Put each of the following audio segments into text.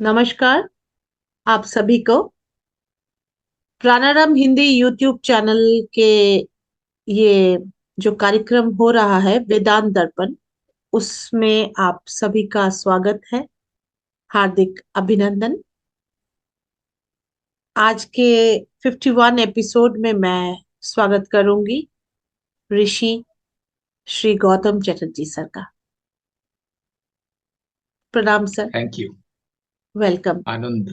नमस्कार आप सभी को प्राणायाम हिंदी यूट्यूब चैनल के ये जो कार्यक्रम हो रहा है वेदांत दर्पण उसमें आप सभी का स्वागत है। हार्दिक अभिनंदन। आज के 51 एपिसोड में मैं स्वागत करूंगी ऋषि श्री गौतम चटर्जी सर का। प्रणाम सर। Thank you. वेलकम। आनंद।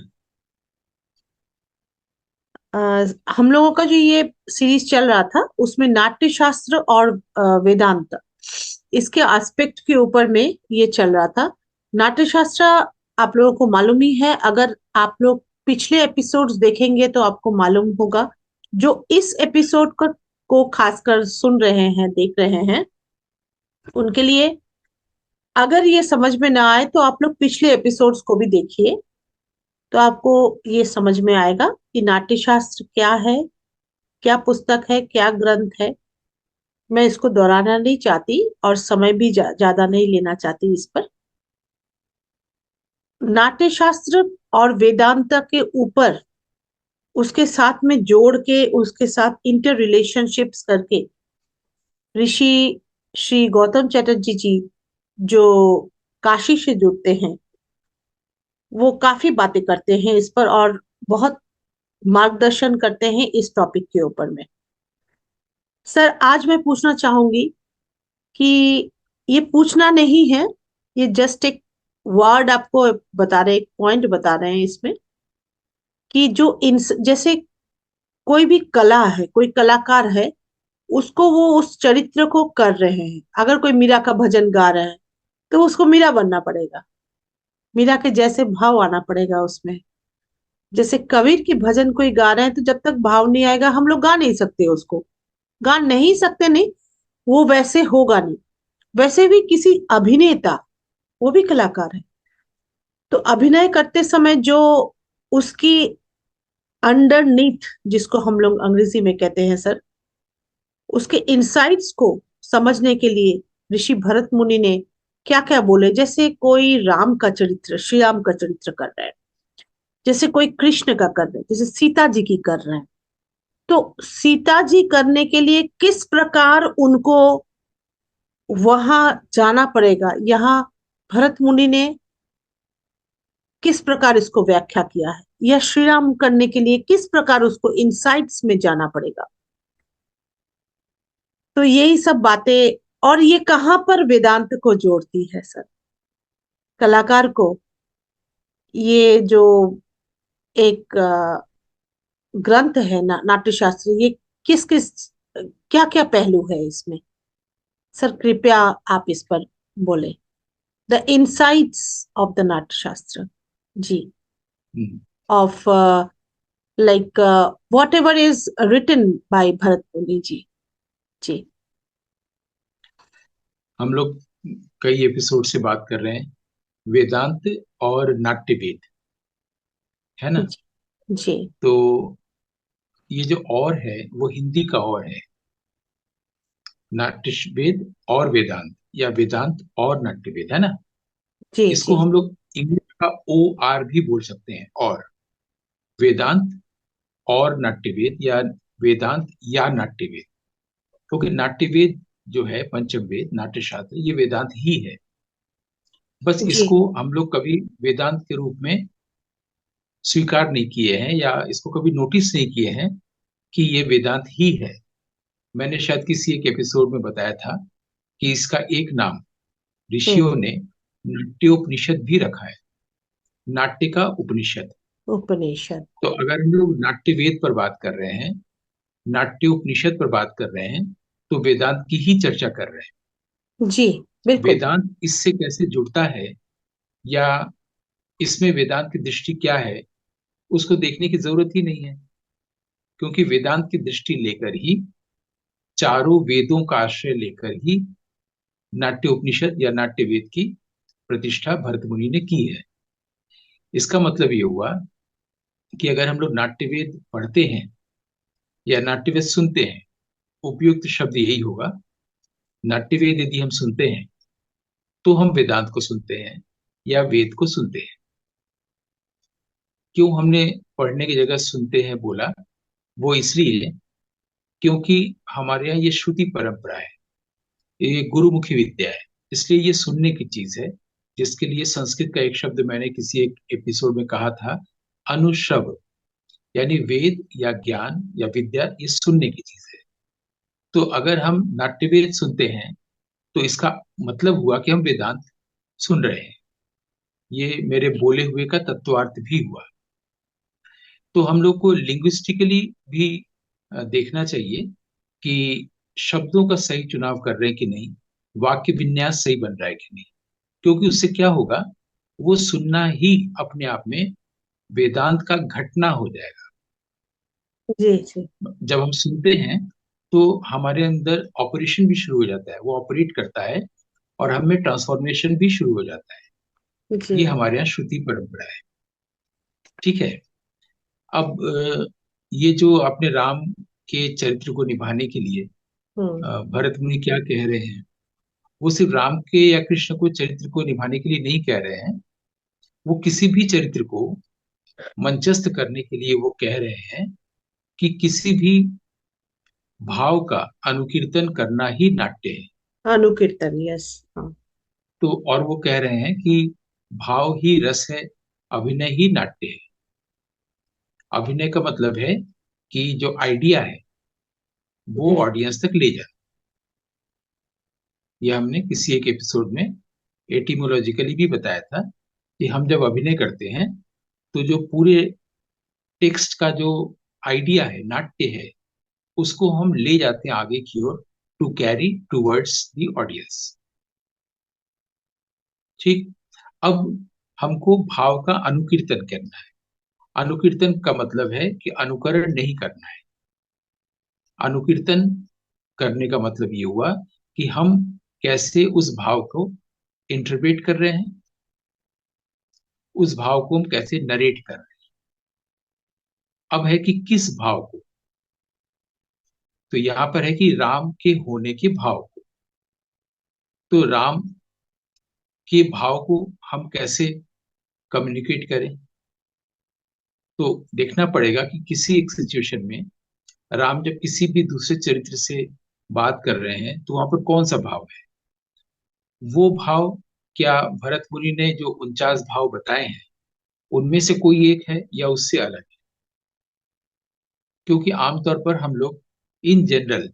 अ, हम लोगों का जो ये सीरीज चल रहा था उसमें नाट्य शास्त्र और वेदांत इसके एस्पेक्ट के ऊपर में ये चल रहा था। नाट्य शास्त्र आप लोगों को मालूम ही है। अगर आप लोग पिछले एपिसोड्स देखेंगे तो आपको मालूम होगा। जो इस एपिसोड को खासकर सुन रहे हैं देख रहे हैं उनके लिए अगर ये समझ में ना आए तो आप लोग पिछले एपिसोड्स को भी देखिए। तो आपको ये समझ में आएगा कि नाट्य शास्त्र क्या है, क्या पुस्तक है, क्या ग्रंथ है। मैं इसको दोहराना नहीं चाहती और समय भी ज्यादा नहीं लेना चाहती इस पर। नाट्य शास्त्र और वेदांत के ऊपर उसके साथ में जोड़ के उसके साथ इंटर रिलेशनशिप्स करके ऋषि श्री गौतम चटर्जी जी जो काशी से जुड़ते हैं वो काफी बातें करते हैं इस पर और बहुत मार्गदर्शन करते हैं इस टॉपिक के ऊपर में। सर आज मैं पूछना चाहूंगी कि ये पूछना नहीं है, ये जस्ट एक वर्ड आपको बता रहे, एक पॉइंट बता रहे हैं इसमें कि जो इन जैसे कोई भी कला है, कोई कलाकार है, उसको वो उस चरित्र को कर रहे हैं। अगर कोई मीरा का भजन गा रहे हैं तो उसको मीरा बनना पड़ेगा, मीरा के जैसे भाव आना पड़ेगा उसमें। जैसे कबीर की भजन कोई गा रहे हैं तो जब तक भाव नहीं आएगा हम लोग गा नहीं सकते उसको। गा नहीं सकते नहीं, वो वैसे होगा नहीं। वैसे भी किसी अभिनेता, वो भी कलाकार है, तो अभिनय करते समय जो उसकी अंडरनीथ जिसको हम लोग अंग्रेजी में कहते हैं सर, उसके इनसाइट्स को समझने के लिए ऋषि भरत मुनि ने क्या क्या बोले। जैसे कोई राम का चरित्र, श्री राम का चरित्र कर रहे हैं, जैसे कोई कृष्ण का कर रहे हैं, जैसे सीता जी की कर रहे हैं, तो सीता जी करने के लिए किस प्रकार उनको वहां जाना पड़ेगा। यहाँ भरत मुनि ने किस प्रकार इसको व्याख्या किया है, या श्री राम करने के लिए किस प्रकार उसको इनसाइट्स में जाना पड़ेगा। तो यही सब बातें, और ये कहाँ पर वेदांत को जोड़ती है सर, कलाकार को। ये जो एक ग्रंथ है नाट्यशास्त्र, ये किस किस क्या क्या पहलू है इसमें। सर कृपया आप इस पर बोले, the insights of the Natyashastra ji, hmm, of like whatever is written by Bharat Muni ji. जी हम लोग कई एपिसोड से बात कर रहे हैं वेदांत और नाट्यवेद, है ना। जी जी तो ये जो और है वो हिंदी का और है, नाट्यवेद और वेदांत, या वेदांत और नाट्यवेद, है ना। जी इसको जी हम लोग इंग्लिश का ओ आर भी बोल सकते हैं, और वेदांत और नाट्यवेद, या वेदांत या नाट्यवेद। क्योंकि नाट्यवेद जो है पंचम वेद नाट्यशास्त्र, ये वेदांत ही है। बस जी इसको हम लोग कभी वेदांत के रूप में स्वीकार नहीं किए हैं, या इसको कभी नोटिस नहीं किए हैं कि ये वेदांत ही है। मैंने शायद किसी एक एपिसोड में बताया था कि इसका एक नाम हम्म, ऋषियों ने नाट्योपनिषद भी रखा है, नाट्य का उपनिषद। उपनिषद। तो अगर हम लोग नाट्यवेद पर बात कर रहे हैं, नाट्योपनिषद पर बात कर रहे हैं, तो वेदांत की ही चर्चा कर रहे हैं। जी बिल्कुल। वेदांत इससे कैसे जुड़ता है, या इसमें वेदांत की दृष्टि क्या है, उसको देखने की जरूरत ही नहीं है। क्योंकि वेदांत की दृष्टि लेकर ही, चारों वेदों का आश्रय लेकर ही नाट्य उपनिषद या नाट्य वेद की प्रतिष्ठा भरत मुनि ने की है। इसका मतलब ये हुआ कि अगर हम लोग नाट्य वेद पढ़ते हैं या नाट्य वेद सुनते हैं, उपयुक्त शब्द यही होगा, नाट्य वेद यदि हम सुनते हैं तो हम वेदांत को सुनते हैं या वेद को सुनते हैं। क्यों हमने पढ़ने की जगह सुनते हैं बोला, वो इसलिए क्योंकि हमारे यहाँ ये श्रुति परंपरा है, ये गुरुमुखी विद्या है, इसलिए ये सुनने की चीज है। जिसके लिए संस्कृत का एक शब्द मैंने किसी एक एपिसोड में कहा था, अनुश्रव, यानी वेद या ज्ञान या विद्या ये सुनने की चीज है। तो अगर हम नाट्यवेद सुनते हैं तो इसका मतलब हुआ कि हम वेदांत सुन रहे हैं, ये मेरे बोले हुए का तत्वार्थ भी हुआ। तो हम लोग को लिंग्विस्टिकली भी देखना चाहिए कि शब्दों का सही चुनाव कर रहे हैं कि नहीं, वाक्य विन्यास सही बन रहा है कि नहीं। क्योंकि उससे क्या होगा, वो सुनना ही अपने आप में वेदांत का घटना हो जाएगा। जी जी जब हम सुनते हैं तो हमारे अंदर ऑपरेशन भी शुरू हो जाता है, वो ऑपरेट करता है और हमें ट्रांसफॉर्मेशन भी शुरू हो जाता है। ये जी। हमारे यहाँ श्रुति परंपरा है। ठीक है। अब ये जो अपने राम के चरित्र को निभाने के लिए हम्म। भरत मुनि क्या कह रहे हैं, वो सिर्फ राम के या कृष्ण को चरित्र को निभाने के लिए नहीं कह रहे हैं, वो किसी भी चरित्र को मंचस्थ करने के लिए वो कह रहे हैं कि किसी भी भाव का अनुकीर्तन करना ही नाट्य है। अनुकीर्तन, यस। हाँ। तो और वो कह रहे हैं कि भाव ही रस है, अभिनय ही नाट्य है। अभिनय का मतलब है कि जो आइडिया है वो जी। ऑडियंस तक ले जाए। ये हमने किसी एक एपिसोड में एटिमोलॉजिकली भी बताया था कि हम जब अभिनय करते हैं तो जो पूरे टेक्स्ट का जो आइडिया है, नाट्य है, उसको हम ले जाते हैं आगे की ओर, to carry towards the audience. ठीक। अब हमको भाव का अनुकीर्तन करना है। अनुकीर्तन का मतलब है कि अनुकरण नहीं करना है। अनुकीर्तन करने का मतलब ये हुआ कि हम कैसे उस भाव को इंटरप्रेट कर रहे हैं, उस भाव को हम कैसे नरेट कर रहे हैं। अब है कि किस भाव को, तो यहां पर है कि राम के होने के भाव को। तो राम के भाव को हम कैसे कम्युनिकेट करें, तो देखना पड़ेगा कि किसी एक सिचुएशन में राम जब किसी भी दूसरे चरित्र से बात कर रहे हैं तो वहां पर कौन सा भाव है। वो भाव, क्या भरत मुनि ने जो 49 भाव बताए हैं उनमें से कोई एक है या उससे अलग है। क्योंकि आमतौर पर हम लोग इन जनरल,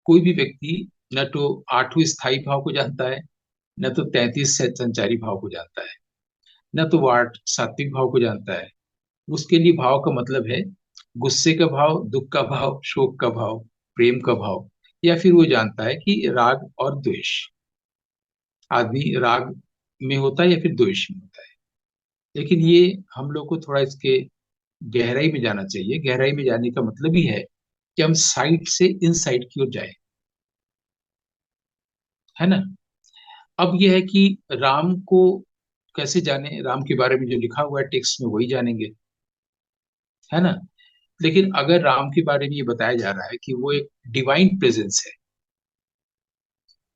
कोई भी व्यक्ति न तो आठवें स्थायी भाव को जानता है, न तो 33 संचारी भाव को जानता है, न तो वो आठ सात्विक भाव को जानता है। उसके लिए भाव का मतलब है गुस्से का भाव, दुख का भाव, शोक का भाव, प्रेम का भाव, या फिर वो जानता है कि राग और द्वेष, आदमी राग में होता है या फिर द्वेष में होता है। लेकिन ये हम लोग को थोड़ा इसके गहराई में जाना चाहिए। गहराई में जाने का मतलब ही है कि हम साइड से इन साइड की ओर जाए, है ना। अब यह है कि राम को कैसे जाने, राम के बारे में जो लिखा हुआ है टेक्स्ट में वही जानेंगे, है ना। लेकिन अगर राम के बारे में ये बताया जा रहा है कि वो एक डिवाइन प्रेजेंस है,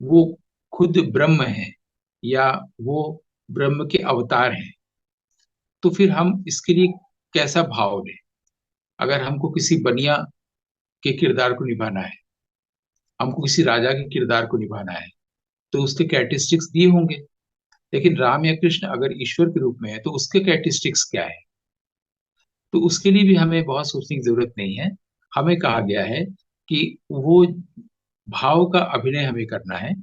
वो खुद ब्रह्म है, या वो ब्रह्म के अवतार हैं, तो फिर हम इसके लिए कैसा भाव लें। अगर हमको किसी बनिया के किरदार को निभाना है, हमको किसी राजा के किरदार को निभाना है, तो उसके कैरेक्टरिस्टिक्स दिए होंगे। लेकिन राम या कृष्ण अगर ईश्वर के रूप में है तो उसके कैरेक्टरिस्टिक्स क्या है, तो उसके लिए भी हमें बहुत सोचने की जरूरत नहीं है। हमें कहा गया है कि वो भाव का अभिनय हमें करना है,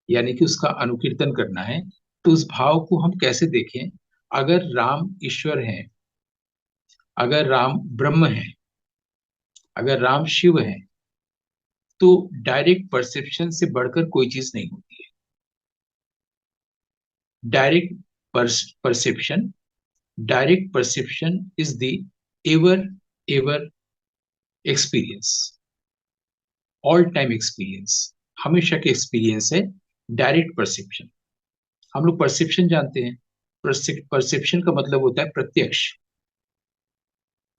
यानी कि उसका अनुकीर्तन करना है। तो उस भाव को हम कैसे देखें। अगर राम ईश्वर हैं, अगर राम ब्रह्म हैं, अगर राम शिव हैं, तो डायरेक्ट परसेप्शन से बढ़कर कोई चीज नहीं होती है। Direct perception, direct perception is the ever ever experience, all time experience, हमेशा के एक्सपीरियंस है डायरेक्ट परसेप्शन। हम लोग परसेप्शन जानते हैं। परसेप्शन का मतलब होता है प्रत्यक्ष।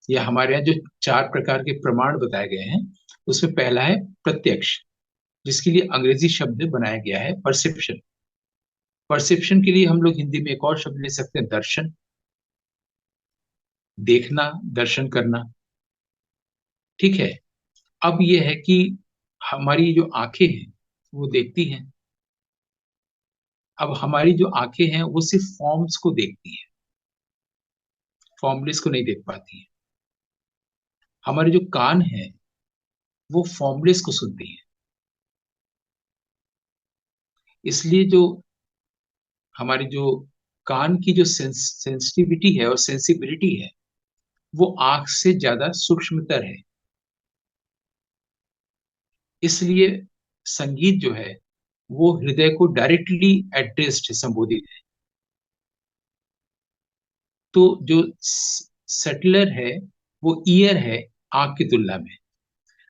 या हमारे यहाँ जो 4 प्रकार के प्रमाण बताए गए हैं उसमें पहला है प्रत्यक्ष, जिसके लिए अंग्रेजी शब्द बनाया गया है परसेप्शन। परसेप्शन के लिए हम लोग हिंदी में एक और शब्द ले सकते हैं, दर्शन। देखना, दर्शन करना। ठीक है। अब ये है कि हमारी जो आंखें हैं वो देखती हैं। अब हमारी जो आंखें हैं वो सिर्फ फॉर्म्स को देखती हैं, फॉर्मलेस को नहीं देख पाती हैं। हमारे जो कान हैं वो फॉर्मलेस को सुनती हैं। इसलिए जो हमारी जो कान की जो सेंसिटिविटी है और सेंसिबिलिटी है वो आंख से ज्यादा सूक्ष्मतर है। इसलिए संगीत जो है वो हृदय को डायरेक्टली एड्रेस्ड है, संबोधित है। तो जो सटलर है वो ईयर है आंख की तुलना में।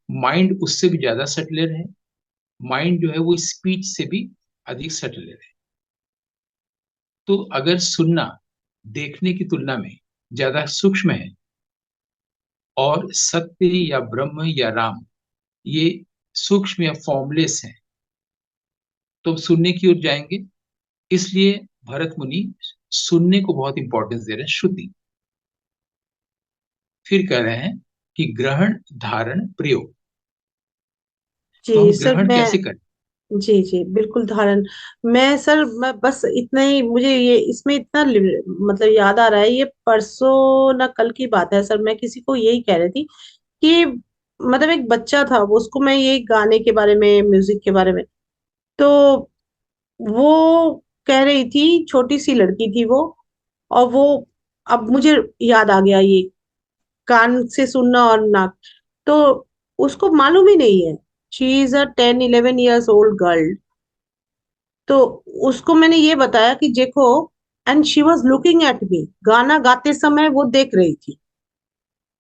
माइंड उससे भी ज्यादा सटलर है। माइंड जो है वो स्पीच से भी अधिक सटलर है। तो अगर सुनना देखने की तुलना में ज्यादा सूक्ष्म है और सत्य या ब्रह्म या राम ये सूक्ष्म या फॉर्मलेस है, तो हम सुनने की ओर जाएंगे। इसलिए भरत मुनि सुनने को बहुत इंपॉर्टेंस दे रहे हैं, श्रुति। फिर कह रहे हैं कि ग्रहण धारण प्रयोग। तो जी हम सर, ग्रहण मैं, कैसे करें? जी जी बिल्कुल धारण। मैं सर, मैं बस इतना ही, मुझे ये इसमें इतना मतलब याद आ रहा है, ये परसों ना कल की बात है सर, मैं किसी को यही कह रही थी कि मतलब एक बच्चा था, वो उसको मैं ये गाने के बारे में, म्यूजिक के बारे में, तो वो कह रही थी, छोटी सी लड़की थी वो, और वो, अब मुझे याद आ गया ये, कान से सुनना और नाक, तो उसको मालूम ही नहीं है। She is a 10-11 years old girl. तो उसको मैंने ये बताया कि देखो, and she was looking at me, गाना गाते समय वो देख रही थी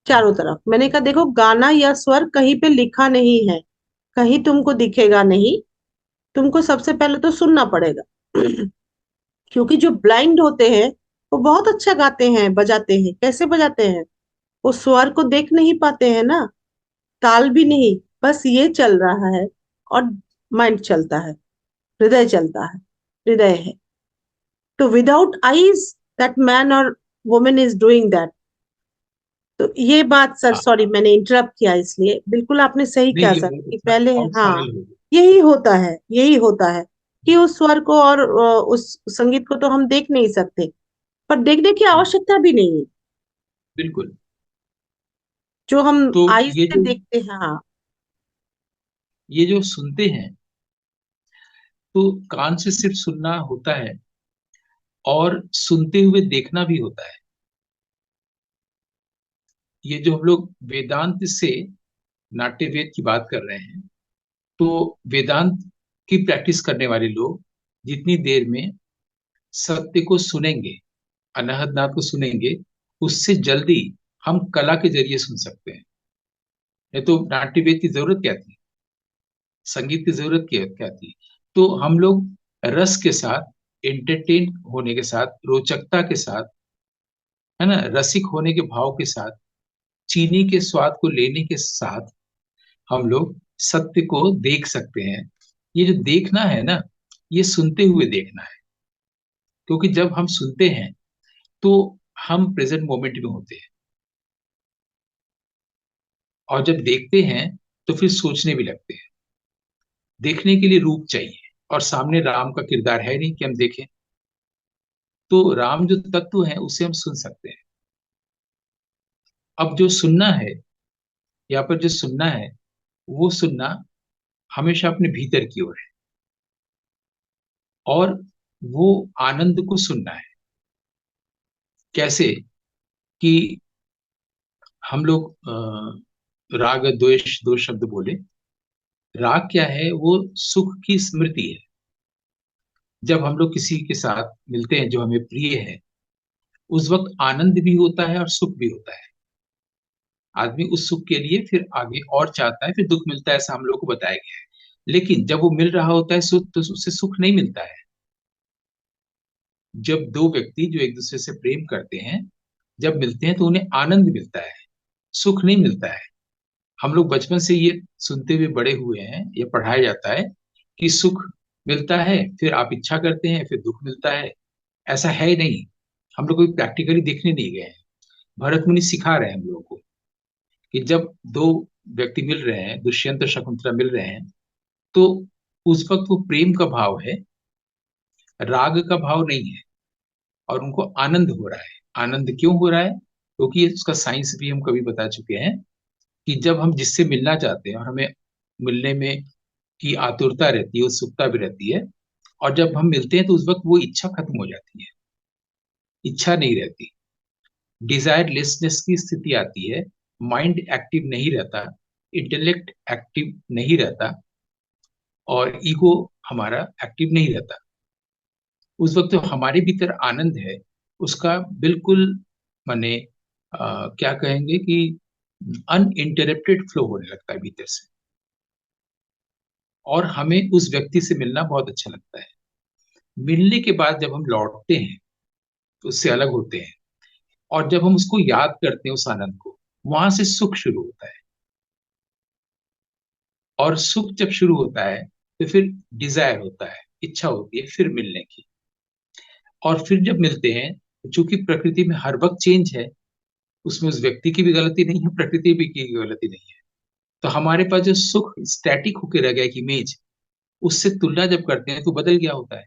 चारों तरफ। मैंने कहा देखो, गाना या स्वर कहीं पे लिखा नहीं है, कहीं तुमको दिखेगा नहीं, तुमको सबसे पहले तो सुनना पड़ेगा। क्योंकि जो ब्लाइंड होते हैं वो बहुत अच्छा गाते हैं, बजाते हैं, कैसे बजाते हैं, वो स्वर को देख नहीं पाते हैं ना, ताल भी नहीं, बस ये चल रहा है, और माइंड चलता है, हृदय चलता है, हृदय है। तो विदाउट आईज दैट मैन और वुमेन इज डूइंग दैट। तो ये बात सर, हाँ, सॉरी मैंने इंटरप्ट किया, इसलिए बिल्कुल आपने सही नहीं कहा ये सर बहुत कि अच्छा, पहले, बहुत हाँ, सरल हो गया। यही होता है, यही होता है कि उस स्वर को और उस संगीत को तो हम देख नहीं सकते, पर देखने की आवश्यकता भी नहीं है, बिल्कुल। जो हम तो आईज से देखते हैं। हाँ। ये जो सुनते हैं, तो कान से सिर्फ सुनना होता है और सुनते हुए देखना भी होता है। ये जो हम लोग वेदांत से नाट्य वेद की बात कर रहे हैं, तो वेदांत की प्रैक्टिस करने वाले लोग जितनी देर में सत्य को सुनेंगे, अनहद नाद को सुनेंगे, उससे जल्दी हम कला के जरिए सुन सकते हैं। नहीं तो नाट्य वेद की जरूरत क्या थी, संगीत की जरूरत क्या क्या थी? तो हम लोग रस के साथ, एंटरटेन होने के साथ, रोचकता के साथ, है ना, रसिक होने के भाव के साथ, चीनी के स्वाद को लेने के साथ हम लोग सत्य को देख सकते हैं। ये जो देखना है ना, ये सुनते हुए देखना है। क्योंकि जब हम सुनते हैं तो हम प्रेजेंट मोमेंट में होते हैं, और जब देखते हैं तो फिर सोचने भी लगते हैं। देखने के लिए रूप चाहिए, और सामने राम का किरदार है नहीं कि हम देखें। तो राम जो तत्व है उसे हम सुन सकते हैं। अब जो सुनना है, यहाँ पर जो सुनना है, वो सुनना हमेशा अपने भीतर की ओर है, और वो आनंद को सुनना है। कैसे कि हम लोग राग द्वेष दो शब्द बोले। राग क्या है? वो सुख की स्मृति है। जब हम लोग किसी के साथ मिलते हैं जो हमें प्रिय है, उस वक्त आनंद भी होता है और सुख भी होता है। आदमी उस सुख के लिए फिर आगे और चाहता है, फिर दुख मिलता है, ऐसा हम लोग को बताया गया है। लेकिन जब वो मिल रहा होता है सुख, तो उससे सुख नहीं मिलता है। जब दो व्यक्ति जो एक दूसरे से प्रेम करते हैं, जब मिलते हैं तो उन्हें आनंद मिलता है, सुख नहीं मिलता है। हम लोग बचपन से ये सुनते हुए बड़े हुए हैं, ये पढ़ाया जाता है कि सुख मिलता है, फिर आप इच्छा करते हैं, फिर दुख मिलता है। ऐसा है ही नहीं। हम लोग कोई प्रैक्टिकली देखने नहीं गए हैं। भरत मुनि सिखा रहे हैं हम लोगों को कि जब दो व्यक्ति मिल रहे हैं, दुष्यंत और शकुंतला मिल रहे हैं, तो उस वक्त वो प्रेम का भाव है, राग का भाव नहीं है, और उनको आनंद हो रहा है। आनंद क्यों हो रहा है? क्योंकि इसका साइंस भी हम कभी बता चुके हैं कि जब हम जिससे मिलना चाहते हैं और हमें मिलने में की आतुरता रहती है, उत्सुकता भी रहती है, और जब हम मिलते हैं तो उस वक्त वो इच्छा खत्म हो जाती है, इच्छा नहीं रहती, डिजायरलेसनेस की स्थिति आती है, माइंड एक्टिव नहीं रहता, इंटेलेक्ट एक्टिव नहीं रहता, और ईगो हमारा एक्टिव नहीं रहता। उस वक्त जो हमारे भीतर आनंद है उसका बिल्कुल माने क्या कहेंगे कि अनइंटरप्टेड फ्लो होने लगता है भीतर से, और हमें उस व्यक्ति से मिलना बहुत अच्छा लगता है। मिलने के बाद जब हम लौटते हैं तो उससे अलग होते हैं, और जब हम उसको याद करते हैं उस आनंद को, वहां से सुख शुरू होता है, और सुख जब शुरू होता है तो फिर डिजायर होता है, इच्छा होती है फिर मिलने की। और फिर जब मिलते हैं, चूंकि प्रकृति में हर वक्त चेंज है, उसमें उस व्यक्ति की भी गलती नहीं है, प्रकृति भी की गलती नहीं है, तो हमारे पास जो सुख स्टैटिक होके रह गया एक इमेज, उससे तुलना जब करते हैं तो बदल गया होता है,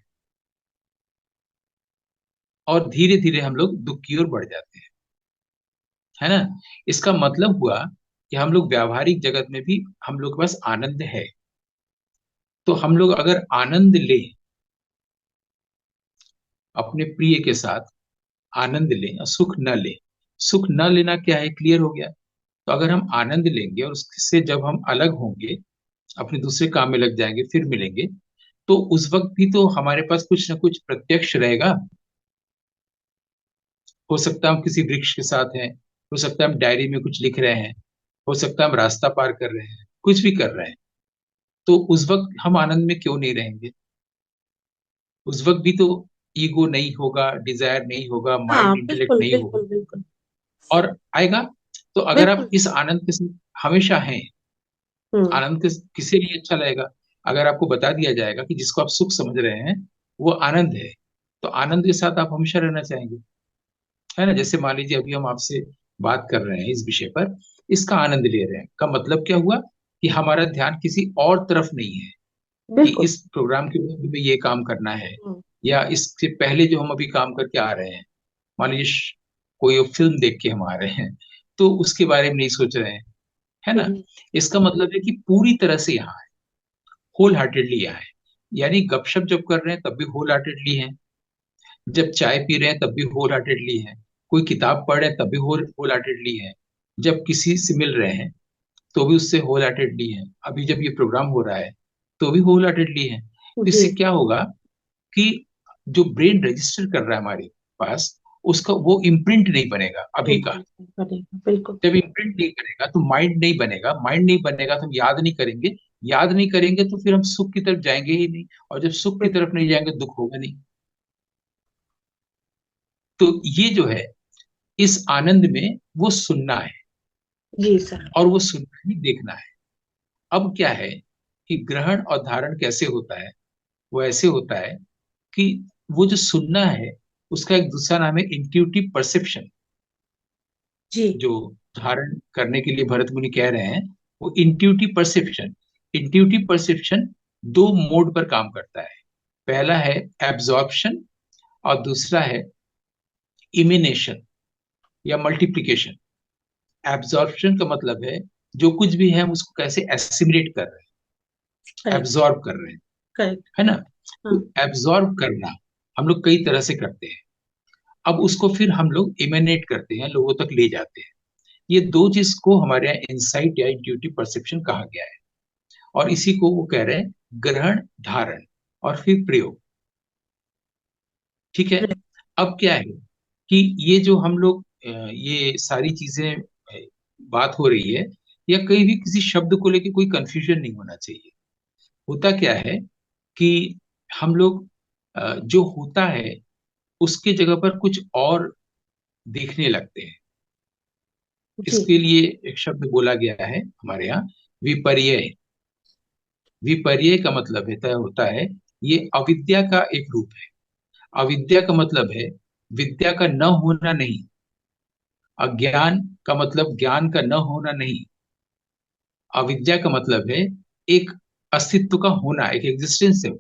और धीरे धीरे हम लोग दुख की ओर बढ़ जाते हैं, है ना। इसका मतलब हुआ कि हम लोग व्यावहारिक जगत में भी हम लोग के पास आनंद है। तो हम लोग अगर आनंद लें, अपने प्रिय के साथ आनंद लें और सुख न लें, सुख न लेना क्या है, क्लियर हो गया। तो अगर हम आनंद लेंगे और उससे जब हम अलग होंगे, अपने दूसरे काम में लग जाएंगे, फिर मिलेंगे, तो उस वक्त भी तो हमारे पास कुछ ना कुछ प्रत्यक्ष रहेगा। हो सकता है हम किसी वृक्ष के साथ हैं, हो सकता है हम डायरी में कुछ लिख रहे हैं, हो सकता है हम रास्ता पार कर रहे हैं, कुछ भी कर रहे हैं, तो उस वक्त हम आनंद में क्यों नहीं रहेंगे? उस वक्त भी तो ईगो नहीं होगा, डिजायर नहीं होगा, हाँ, माइंड इंटेलेक्ट बिल्कुल नहीं होगा, बिल्कुल बिल्कुल। और आएगा। तो अगर आप बिल्कुल। इस आनंद के साथ हमेशा हैं, हम्म। आनंद किसे लिए अच्छा लगेगा? अगर आपको बता दिया जाएगा कि जिसको आप सुख समझ रहे हैं वो आनंद है, तो आनंद के साथ आप हमेशा रहना चाहेंगे, है ना। जैसे मान लीजिए अभी हम आपसे बात कर रहे हैं इस विषय पर, इसका आनंद ले रहे हैं, का मतलब क्या हुआ कि हमारा ध्यान किसी और तरफ नहीं है कि बिल्कुल। इस प्रोग्राम के बाद हमें ये काम करना है, हम्म। या इससे पहले जो हम अभी काम करके आ रहे हैं, मान लीजिए कोई फिल्म देख के हम आ रहे हैं, तो उसके बारे में नहीं सोच रहे हैं, है ना। हम्म। इसका मतलब है कि पूरी तरह से यहाँ है, होल हार्टेडली यहाँ है। यानी गपशप जब कर रहे हैं तब भी होल हार्टेडली है, जब चाय पी रहे हैं तब भी होल हार्टेडली है, कोई किताब पढ़ रहे हैं तब भी होल होल हार्टेडली है, जब किसी से मिल रहे हैं तो भी उससे होल हार्टेडली है, अभी जब ये प्रोग्राम हो रहा है तो भी होल हार्टेडली है। जी। इससे क्या होगा कि जो ब्रेन रजिस्टर कर रहा है हमारे पास, उसका वो इम्प्रिंट नहीं बनेगा अभी का। इम्प्रेस करेगा, बिल्कुल। जब इम्प्रिंट नहीं करेगा तो माइंड नहीं बनेगा, माइंड नहीं बनेगा तो हम याद नहीं करेंगे, याद नहीं करेंगे तो फिर हम सुख की तरफ जाएंगे ही नहीं, और जब सुख की बिल्कुल। तरफ नहीं जाएंगे दुख होगा नहीं। तो ये जो है, इस आनंद में वो सुनना है, जी सर। और वो सुनना ही देखना है। अब क्या है कि ग्रहण और धारण कैसे होता है? वो ऐसे होता है कि वो जो सुनना है उसका एक दूसरा नाम है इंट्यूटिव परसेप्शन। जी। जो धारण करने के लिए भरत मुनि कह रहे हैं, वो इंट्यूटिव परसेप्शन। इंट्यूटिव परसेप्शन दो मोड पर काम करता है। पहला है एब्जॉर्प्शन, और दूसरा है इमिनेशन या मल्टीप्लिकेशन। एब्जॉर्प्शन का मतलब है जो कुछ भी है हम उसको कैसे एसिमिलेट कर रहे हैं, करेक्ट। एब्जॉर्ब कर रहे हैं, करेक्ट। है ना। हाँ। तो एब्जॉर्ब करना हम लोग कई तरह से करते हैं, अब उसको फिर हम लोग इमेनेट करते हैं, लोगों तक ले जाते हैं। ये दो चीज को हमारे यहाँ इंसाइट या इंट्यूटिव परसेप्शन कहा गया है, और इसी को वो कह रहे हैं ग्रहण, धारण और फिर प्रयोग। ठीक है। अब क्या है कि ये जो हम लोग ये सारी चीजें बात हो रही है, या कहीं भी किसी शब्द को लेके कोई कंफ्यूजन नहीं होना चाहिए। होता क्या है कि हम लोग जो होता है उसके जगह पर कुछ और देखने लगते हैं। जी। इसके लिए एक शब्द बोला गया है हमारे यहाँ, विपर्य। विपर्य का मतलब होता है, ये अविद्या का एक रूप है। अविद्या का मतलब है विद्या का न होना नहीं, अज्ञान का मतलब ज्ञान का न होना नहीं। अविद्या का मतलब है एक अस्तित्व का होना, एक एग्जिस्टेंस है।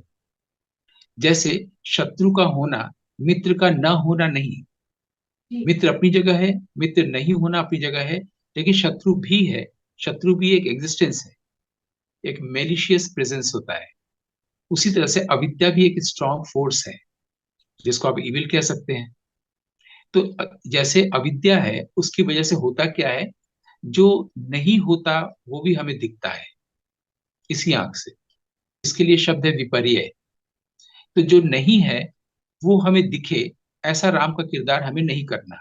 जैसे शत्रु का होना मित्र का न होना नहीं। मित्र अपनी जगह है, मित्र नहीं होना अपनी जगह है, लेकिन शत्रु भी है। शत्रु भी एक एग्जिस्टेंस है, एक मेलिशियस प्रेजेंस होता है। उसी तरह से अविद्या भी एक स्ट्रांग फोर्स है, जिसको आप इविल कह सकते हैं। तो जैसे अविद्या है, उसकी वजह से होता क्या है, जो नहीं होता वो भी हमें दिखता है इसी आंख से। इसके लिए शब्द है विपर्य। तो जो नहीं है वो हमें दिखे, ऐसा राम का किरदार हमें नहीं करना।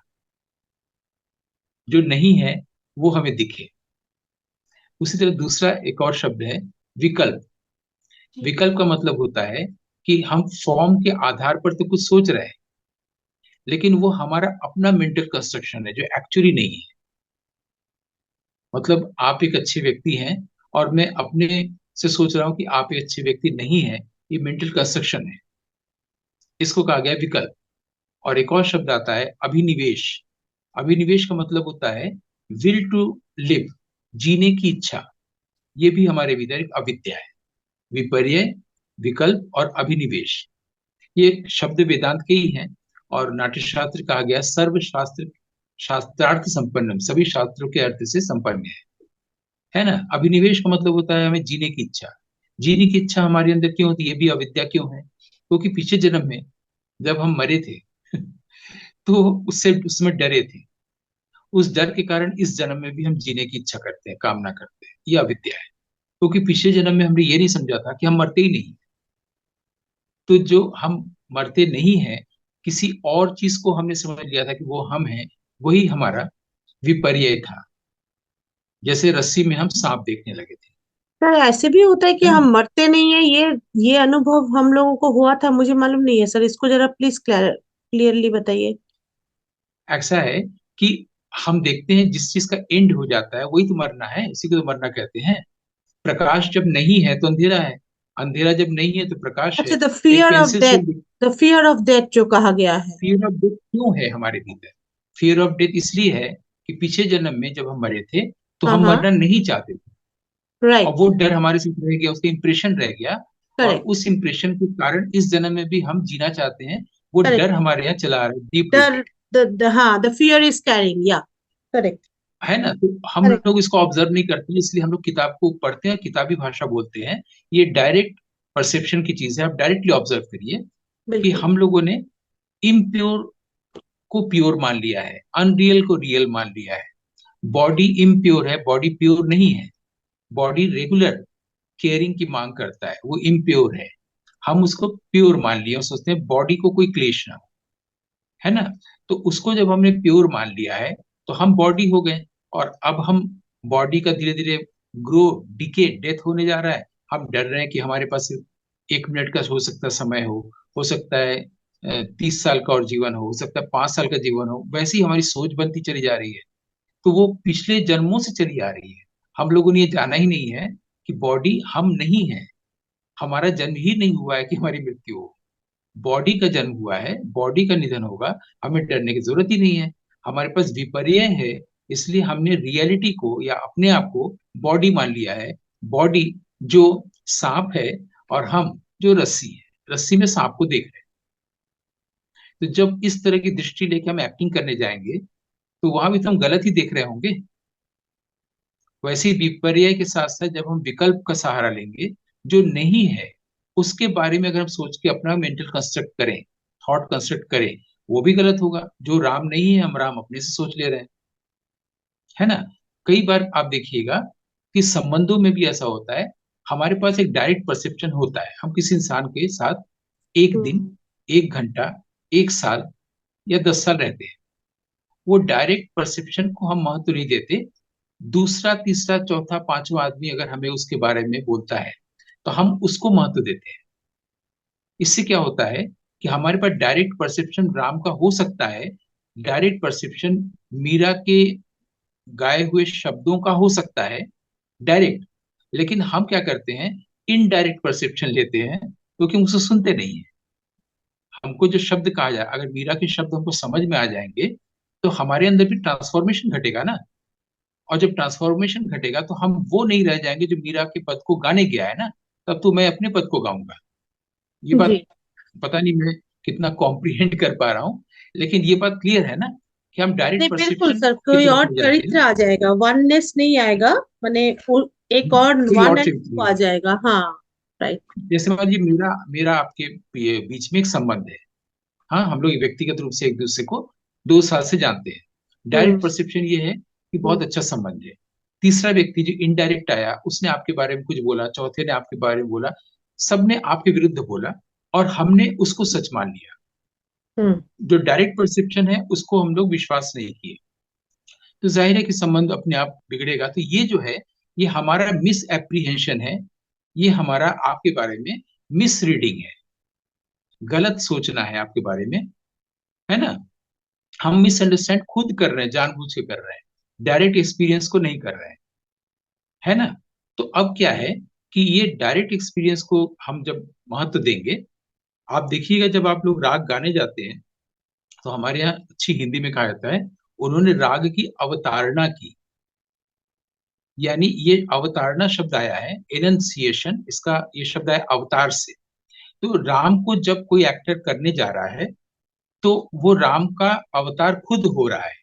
जो नहीं है वो हमें दिखे। उसी तरह दूसरा एक और शब्द है विकल्प। विकल्प का मतलब होता है कि हम फॉर्म के आधार पर तो कुछ सोच रहे हैं, लेकिन वो हमारा अपना मेंटल कंस्ट्रक्शन है जो एक्चुअली नहीं है। मतलब आप एक अच्छे व्यक्ति हैं और मैं अपने से सोच रहा हूं कि आप एक अच्छे व्यक्ति नहीं है। ये मेंटल कंस्ट्रक्शन है, इसको कहा गया विकल्प। और एक और शब्द आता है अभिनिवेश। अभिनिवेश का मतलब होता है विल टू लिव, जीने की इच्छा। ये भी हमारे भीतर एक अविद्या है। विपर्य, विकल्प और अभिनिवेश, ये शब्द वेदांत के ही हैं। और नाट्यशास्त्र कहा गया सर्वशास्त्र शास्त्रार्थ संपन्नम, सभी शास्त्रों के अर्थ से संपन्न है ना। अभिनिवेश का मतलब होता है हमें जीने की इच्छा। जीने की इच्छा हमारे अंदर क्यों होती है, ये भी अविद्या क्यों है? क्योंकि पिछले जन्म में जब हम मरे थे तो उससे उसमें डरे थे। उस डर के कारण इस जन्म में भी हम जीने की इच्छा करते हैं, कामना करते हैं। ये अविद्या है। क्योंकि पिछले जन्म में हमने ये नहीं समझा था कि हम मरते ही नहीं। तो जो हम मरते नहीं है, किसी और चीज को हमने समझ लिया था कि वो हम हैं, वही हमारा विपर्य था। जैसे रस्सी में हम सांप देखने लगे थे। सर ऐसे भी होता है कि है ना। हम मरते नहीं है, ये अनुभव हम लोगों को हुआ था, मुझे मालूम नहीं है सर, इसको जरा प्लीज क्लियरली बताइए। ऐसा है कि हम देखते हैं जिस चीज का एंड हो जाता है वही तो मरना है, इसी को तो मरना कहते हैं। प्रकाश जब नहीं है तो अंधेरा है, अंधेरा जब नहीं है तो प्रकाश अच्छा, है। द एक फियर ऑफ पेंसिल से death, the fear of death जो कहा गया है। फियर ऑफ डेथ क्यों है हमारे भीतर? फियर ऑफ डेथ इसलिए है कि पिछले जन्म में जब हम मरे थे तो हाँ हम हाँ। मरना नहीं चाहते थे। और राइट। वो डर हमारे साथ रह गया, उसका इंप्रेशन रह गया। और करेक्ट। उस इंप्रेशन के कारण इस जन्म में भी हम जीना चाहते हैं। वो डर करेक्ट। हमारे यहाँ चला आ रहा है, डीप डर, रूटेड। हाँ, द फियर इज कैरिंग, या। करेक्ट। है ना। तो हम करेक्ट। लोग इसको ऑब्जर्व नहीं करते, इसलिए हम लोग किताब को पढ़ते हैं, किताबी भाषा बोलते हैं। ये डायरेक्ट परसेप्शन की चीज है। आप डायरेक्टली ऑब्जर्व करिए कि बिल्कुल। हम लोगों ने इम्प्योर को प्योर मान लिया है, अनरियल को रियल मान लिया है। बॉडी इम्प्योर है, बॉडी प्योर नहीं है। बॉडी रेगुलर केयरिंग की मांग करता है, वो इम्प्योर है। हम उसको प्योर मान लिया और सोचते हैं बॉडी को कोई क्लेश ना हो। है ना। तो उसको जब हमने प्योर मान लिया है तो हम बॉडी हो गए। और अब हम बॉडी का धीरे धीरे ग्रो, डिके, डेथ होने जा रहा है। हम डर रहे हैं कि हमारे पास सिर्फ 1 मिनट का हो सकता है समय हो सकता है 30 साल का और जीवन हो सकता है 5 साल का जीवन हो। वैसे ही हमारी सोच बनती चली जा रही है। तो वो पिछले जन्मों से चली आ रही है। हम लोगों ने ये जाना ही नहीं है कि बॉडी हम नहीं है। हमारा जन्म ही नहीं हुआ है कि हमारी मृत्यु हो। बॉडी का जन्म हुआ है, बॉडी का निधन होगा। हमें डरने की जरूरत ही नहीं है। हमारे पास विपर्य है, इसलिए हमने रियलिटी को या अपने आप को बॉडी मान लिया है। बॉडी जो सांप है और हम जो रस्सी है, रस्सी में सांप को देख रहे हैं। तो जब इस तरह की दृष्टि लेके हम एक्टिंग करने जाएंगे तो वहां भी तो हम गलत ही देख रहे होंगे। वैसे ही विपर्य के साथ साथ जब हम विकल्प का सहारा लेंगे, जो नहीं है उसके बारे में अगर हम सोच के अपना मेंटल कंस्ट्रक्ट करें, थॉट कंस्ट्रक्ट करें, वो भी गलत होगा। जो राम नहीं है हम राम अपने से सोच ले रहे हैं। है ना। कई बार आप देखिएगा कि संबंधों में भी ऐसा होता है। हमारे पास एक डायरेक्ट परसेप्शन होता है, हम किसी इंसान के साथ एक दिन, हम्म। 1 घंटा, 1 साल या 10 साल रहते हैं। वो डायरेक्ट परसेप्शन को हम महत्व नहीं देते। दूसरा, तीसरा, चौथा, पांचवा आदमी अगर हमें उसके बारे में बोलता है तो हम उसको महत्व देते हैं। इससे क्या होता है कि हमारे पास डायरेक्ट परसेप्शन राम का हो सकता है, डायरेक्ट परसेप्शन मीरा के गाए हुए शब्दों का हो सकता है, डायरेक्ट। लेकिन हम क्या करते हैं, इनडायरेक्ट परसेप्शन लेते हैं क्योंकि हम उसे सुनते नहीं है। हमको जो शब्द कहा जाए, अगर मीरा के शब्द हमको समझ में आ जाएंगे तो हमारे अंदर भी ट्रांसफॉर्मेशन घटेगा ना। और जब ट्रांसफॉर्मेशन घटेगा तो हम वो नहीं रह जाएंगे जो मीरा के पद को गाने गया है ना, तब तो मैं अपने पद को गाऊंगा। ये जी बात पता नहीं मैं कितना कॉम्प्रिहेंड कर पा रहा हूँ, लेकिन ये बात क्लियर है ना कि हम नहीं, डायरेक्ट बिल्कुल परसेप्शन सर, की कोई तरफ और हो जाते हैं चरित्र ना। आ जाएगा, वननेस नहीं आएगा। माने एक और कोई वन और एंड चरित्र टू नहीं आ है। जाएगा। हाँ, राइट। जैसे मान लीजिए मेरा मेरा आपके बीच में एक संबंध है। हाँ, हम लोग व्यक्तिगत रूप से एक दूसरे को 2 साल से जानते हैं। हम्म। डायरेक्ट परसेप्शन ये है कि हम्म। बहुत अच्छा संबंध है। तीसरा व्यक्ति जो इनडायरेक्ट आया, उसने आपके बारे में कुछ बोला, चौथे ने आपके बारे में बोला, सबने आपके विरुद्ध बोला और हमने उसको सच मान लिया। हम्म। जो डायरेक्ट परसेप्शन है उसको हम लोग विश्वास नहीं किए, तो जाहिर है कि संबंध अपने आप बिगड़ेगा। तो ये जो है, ये हमारा मिस एप्रीहेंशन है, ये हमारा आपके बारे में मिस रीडिंग है, गलत सोचना है आपके बारे में, है ना। हम मिसअंडरस्टैंड खुद कर रहे हैं, जानबूझ के कर रहे हैं, डायरेक्ट एक्सपीरियंस को नहीं कर रहे हैं, है ना। तो अब क्या है कि ये डायरेक्ट एक्सपीरियंस को हम जब महत्व देंगे, आप देखिएगा जब आप लोग राग गाने जाते हैं तो हमारे यहाँ अच्छी हिंदी में कहा जाता है, उन्होंने राग की अवतारणा की। यानी ये अवतारणा शब्द आया है, एनंसिएशन, इसका ये शब्द आया अवतार से। तो राम को जब कोई एक्टर करने जा रहा है तो वो राम का अवतार खुद हो रहा है,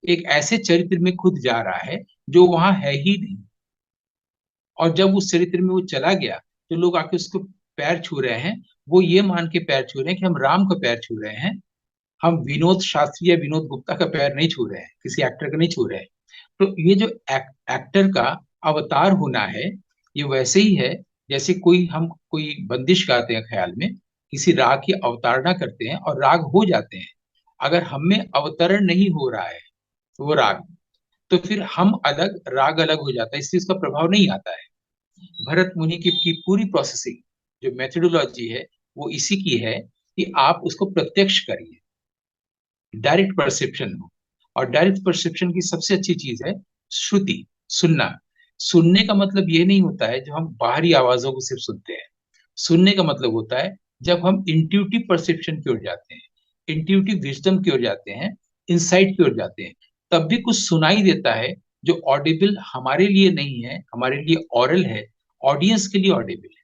एक ऐसे चरित्र में खुद जा रहा है जो वहां है ही नहीं। और जब उस चरित्र में वो चला गया तो लोग आके उसको पैर छू रहे हैं, वो ये मान के पैर छू रहे हैं कि हम राम का पैर छू रहे हैं, हम विनोद शास्त्री या विनोद गुप्ता का पैर नहीं छू रहे हैं, किसी एक्टर का नहीं छू रहे हैं। तो ये जो एक्टर का अवतार होना है, ये वैसे ही है जैसे हम कोई बंदिश गाते हैं ख्याल में, किसी राग की अवतारणा करते हैं और राग हो जाते हैं। अगर हम में अवतरण नहीं हो रहा है वो राग, तो फिर हम अलग, राग अलग हो जाता है, इससे इसका प्रभाव नहीं आता है। भरत मुनि की पूरी प्रोसेसिंग, जो मेथोडोलॉजी है, वो इसी की है कि आप उसको प्रत्यक्ष करिए, डायरेक्ट परसेप्शन हो। और डायरेक्ट परसेप्शन की सबसे अच्छी चीज है श्रुति, सुनना। सुनने का मतलब ये नहीं होता है जो हम बाहरी आवाजों को सिर्फ सुनते हैं। सुनने का मतलब होता है जब हम इंट्यूटिव परसेप्शन की ओर जाते हैं, इंट्यूटिव विजडम की ओर जाते हैं, इंसाइट की ओर जाते हैं, तब भी कुछ सुनाई देता है जो ऑडिबल हमारे लिए नहीं है, हमारे लिए ऑरल है, ऑडियंस के लिए ऑडिबल है।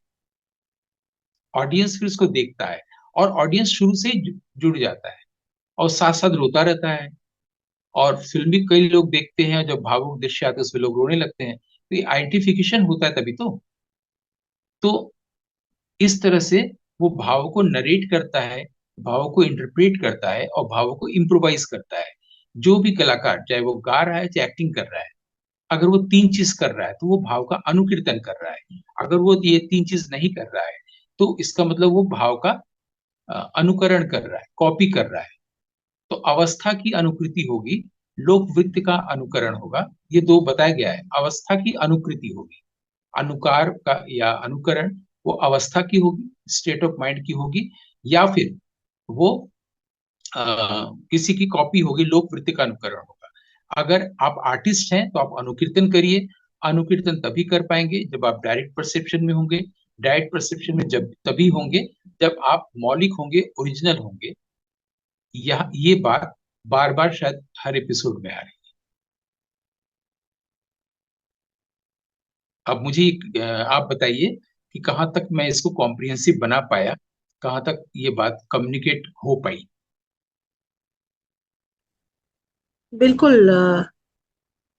ऑडियंस फिर उसको देखता है और ऑडियंस शुरू से ही जुड़ जाता है और साथ साथ रोता रहता है। और फिल्म भी कई लोग देखते हैं, जब भावुक दृश्य आते हैं उसमें लोग रोने लगते हैं, तो ये आइडेंटिफिकेशन होता है तभी तो इस तरह से वो भाव को नरेट करता है, भाव को इंटरप्रेट करता है और भाव को इम्प्रोवाइज करता है। जो भी कलाकार, चाहे वो गा रहा है चाहे एक्टिंग कर रहा है, अगर वो तीन चीज कर रहा है तो वो भाव का अनुकीर्तन कर रहा है। अगर वो ये तीन चीज नहीं कर रहा है तो इसका मतलब वो भाव का अनुकरण कर रहा है, कॉपी कर रहा है। तो अवस्था की अनुकृति होगी, लोक वृत्ति का अनुकरण होगा। ये दो बताया गया है, अवस्था की अनुकृति होगी, अनुकार का या अनुकरण, वो अवस्था की होगी, स्टेट ऑफ माइंड की होगी, या फिर वो अ, किसी की कॉपी होगी, लोक वृत्ति का अनुकरण होगा। अगर आप आर्टिस्ट हैं तो आप अनुकीर्तन करिए। अनुकीर्तन तभी कर पाएंगे जब आप डायरेक्ट परसेप्शन में होंगे। डायरेक्ट परसेप्शन में जब तभी होंगे जब आप मौलिक होंगे, ओरिजिनल होंगे। यह ये बात बार बार शायद हर एपिसोड में आ रही है। अब मुझे आप बताइए कि कहाँ तक मैं इसको कॉम्प्रिहेंसिव बना पाया, कहाँ तक ये बात कम्युनिकेट हो पाई। बिल्कुल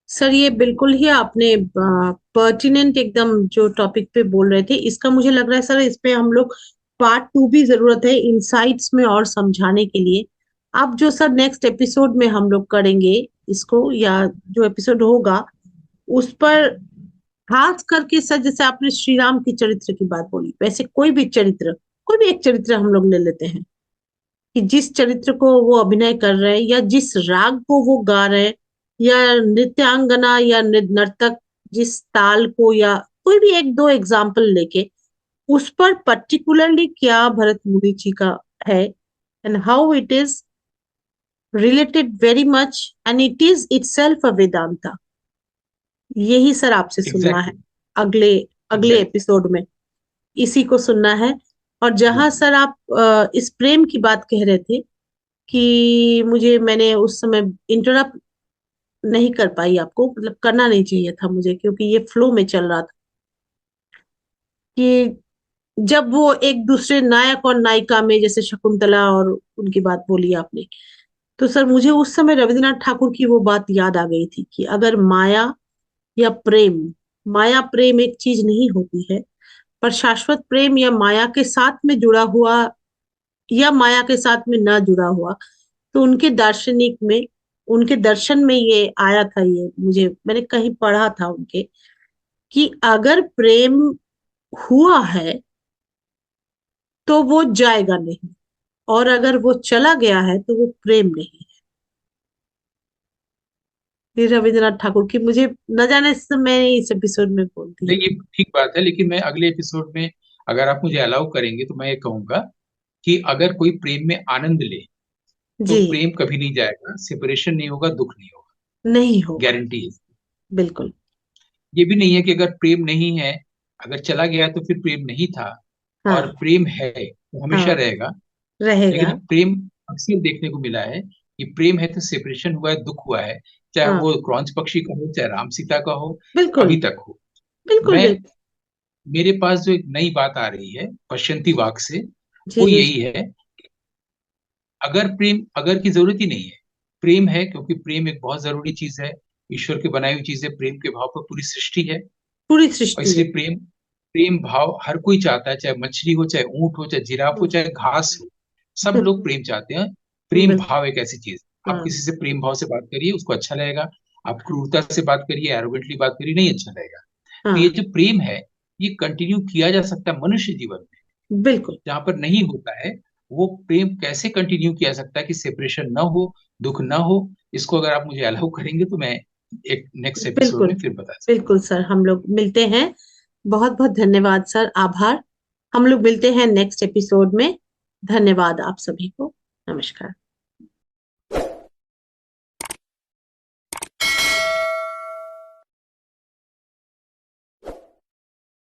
सर, ये बिल्कुल ही आपने पर्टिनेंट एकदम जो टॉपिक पे बोल रहे थे, इसका मुझे लग रहा है सर, इस पे हम लोग पार्ट टू भी जरूरत है इनसाइट्स में और समझाने के लिए। अब जो सर नेक्स्ट एपिसोड में हम लोग करेंगे इसको, या जो एपिसोड होगा उस पर खास करके सर, जैसे आपने श्री राम की चरित्र की बात बोली, वैसे कोई भी चरित्र, कोई भी एक चरित्र हम लोग ले लेते हैं कि जिस चरित्र को वो अभिनय कर रहे हैं या जिस राग को वो गा रहे हैं, या नृत्यांगना या नर्तक जिस ताल को, या कोई भी एक दो एग्जाम्पल लेके उस पर पर्टिकुलरली क्या भरत मुनि जी का है, and how it is related very much, and it is itself a Vedanta. यही सर आपसे सुनना है एग्जैक्टली। अगले अगले एग्जैक्टली। एपिसोड में, इसी को सुनना है। और जी जहां जी। सर आप इस प्रेम की बात कह रहे थे कि मैंने उस समय इंटरप्ट नहीं कर पाई आपको, मतलब करना नहीं चाहिए था मुझे, क्योंकि ये फ्लो में चल रहा था कि जब वो एक दूसरे नायक और नायिका में, जैसे शकुंतला और उनकी बात बोली आपने, तो सर मुझे उस समय रविंद्रनाथ ठाकुर की वो बात याद आ गई थी कि अगर माया या प्रेम, माया प्रेम एक चीज नहीं होती है, पर शाश्वत प्रेम या माया के साथ में जुड़ा हुआ या माया के साथ में ना जुड़ा हुआ, तो उनके दार्शनिक में, उनके दर्शन में ये आया था, ये मुझे मैंने कहीं पढ़ा था उनके, कि अगर प्रेम हुआ है तो वो जाएगा नहीं, और अगर वो चला गया है तो वो प्रेम नहीं। ये रविंद्रनाथ ठाकुर की, मुझे न जाने से मैंने इस एपिसोड में बोल दिया। नहीं, ये ठीक बात है, लेकिन मैं अगले एपिसोड में अगर आप मुझे अलाउ करेंगे तो मैं ये कहूंगा कि अगर कोई प्रेम में आनंद ले तो जी। प्रेम कभी नहीं जाएगा, सेपरेशन नहीं होगा, दुख नहीं होगा, नहीं होगा। गारंटी है। बिल्कुल। ये भी नहीं है कि अगर प्रेम नहीं है, अगर चला गया तो फिर प्रेम नहीं था, और हाँ। प्रेम है वो हमेशा हाँ। रहेगा। रहेगा। लेकिन प्रेम अक्सर देखने को मिला है कि प्रेम है तो सेपरेशन हुआ है, दुख हुआ है, चाहे हाँ। वो क्रॉन्च पक्षी का हो, चाहे राम सीता का हो, बिल्कुल। अभी तक हो। बिल्कुल। मैं बिल्कुल। मेरे पास जो एक नई बात आ रही है पश्यंती वाक से, जी वो जी यही जी। है, अगर प्रेम, अगर की जरूरत ही नहीं है, प्रेम है, क्योंकि प्रेम एक बहुत जरूरी चीज है, ईश्वर की बनाई हुई चीज है, प्रेम के भाव पर पूरी सृष्टि है। पूरी और सृष्टि है। इसलिए प्रेम, प्रेम भाव हर कोई चाहता है, चाहे मछली हो, चाहे ऊंट हो, चाहे जिराफ हो, चाहे घास हो, सब लोग बिल्कुल। प्रेम चाहते हैं। प्रेम बिल्कुल। भाव एक ऐसी चीज, आप हाँ। किसी से प्रेम भाव से बात करिए, उसको अच्छा लगेगा। आप क्रूरता से बात करिए, एरोगेंटली बात करिए, नहीं अच्छा लगेगा। तो ये हाँ। जो प्रेम है, ये कंटिन्यू किया जा सकता है मनुष्य जीवन में। बिल्कुल। जहां पर नहीं होता है, वो प्रेम कैसे कंटिन्यू किया सकता है कि सेपरेशन ना हो, दुख ना हो। इसको अगर आप मुझे अलाउ करेंगे तो मैं एक नेक्स्ट एपिसोड बिल्कुल। में फिर बता सकता बिल्कुल सर, हम लोग मिलते हैं। बहुत बहुत धन्यवाद सर, आभार। हम लोग मिलते हैं नेक्स्ट एपिसोड में। धन्यवाद आप सभी को। नमस्कार।